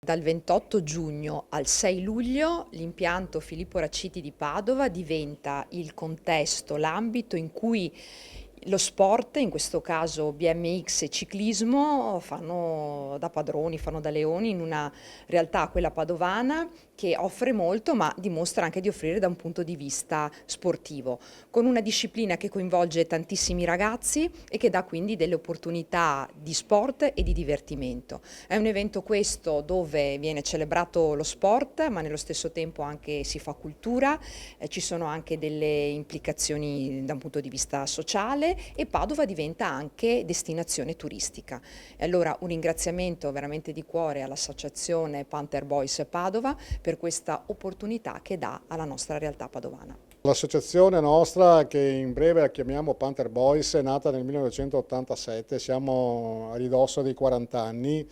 Dal 28 giugno al 6 luglio l'impianto Filippo Raciti di Padova diventa il contesto, l'ambito in cui lo sport, in questo caso BMX e ciclismo, fanno da padroni, fanno da leoni in una realtà, quella padovana, che offre molto ma dimostra anche di offrire da un punto di vista sportivo, con una disciplina che coinvolge tantissimi ragazzi e che dà quindi delle opportunità di sport e di divertimento. È un evento questo dove viene celebrato lo sport, ma nello stesso tempo anche si fa cultura, ci sono anche delle implicazioni da un punto di vista sociale e Padova diventa anche destinazione turistica. E allora un ringraziamento veramente di cuore all'associazione Panther Boys Padova per questa opportunità che dà alla nostra realtà padovana. L'associazione nostra, che in breve la chiamiamo Panther Boys, è nata nel 1987, siamo a ridosso dei 40 anni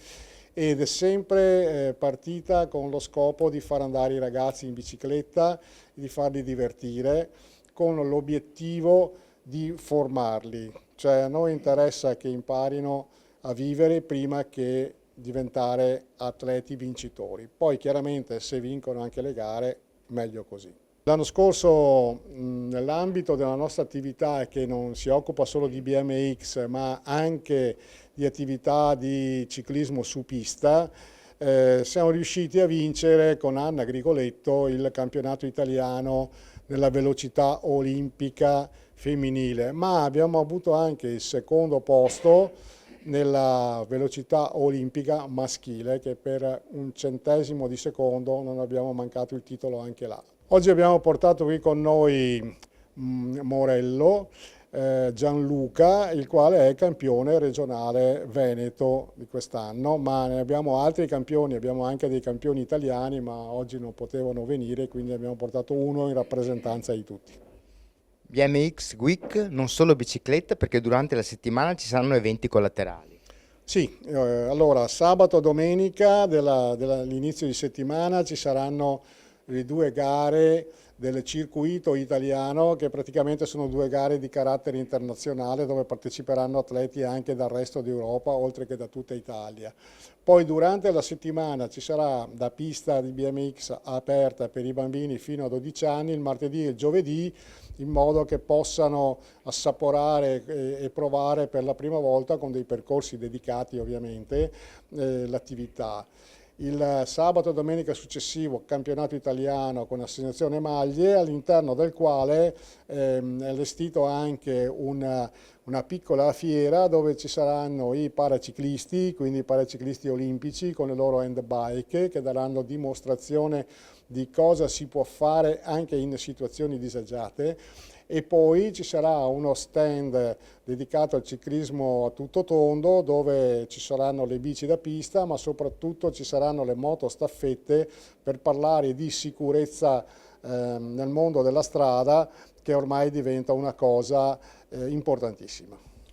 ed è sempre partita con lo scopo di far andare i ragazzi in bicicletta, di farli divertire, con l'obiettivo di formarli. Cioè a noi interessa che imparino a vivere prima che diventare atleti vincitori. Poi chiaramente se vincono anche le gare, meglio così. L'anno scorso nell'ambito della nostra attività, che non si occupa solo di BMX ma anche di attività di ciclismo su pista, siamo riusciti a vincere con Anna Grigoletto il campionato italiano nella velocità olimpica femminile, ma abbiamo avuto anche il secondo posto nella velocità olimpica maschile, che per un centesimo di secondo non abbiamo mancato il titolo anche là. Oggi abbiamo portato qui con noi Morello, Gianluca, il quale è campione regionale veneto di quest'anno, ma ne abbiamo altri campioni, abbiamo anche dei campioni italiani, ma oggi non potevano venire, quindi abbiamo portato uno in rappresentanza di tutti. BMX Week, non solo bicicletta, perché durante la settimana ci saranno eventi collaterali. Sì, allora sabato e domenica dell'inizio di settimana ci saranno le due gare del circuito italiano, che praticamente sono due gare di carattere internazionale dove parteciperanno atleti anche dal resto d'Europa oltre che da tutta Italia. Poi durante la settimana ci sarà da pista di BMX aperta per i bambini fino a 12 anni il martedì e il giovedì, in modo che possano assaporare e provare per la prima volta, con dei percorsi dedicati ovviamente, l'attività. Il sabato e domenica successivo campionato italiano con assegnazione maglie, all'interno del quale è allestito anche una piccola fiera dove ci saranno i paraciclisti, quindi i paraciclisti olimpici con le loro handbike, che daranno dimostrazione di cosa si può fare anche in situazioni disagiate. E poi ci sarà uno stand dedicato al ciclismo a tutto tondo, dove ci saranno le bici da pista, ma soprattutto ci saranno le motostaffette per parlare di sicurezza nel mondo della strada, che ormai diventa una cosa importantissima.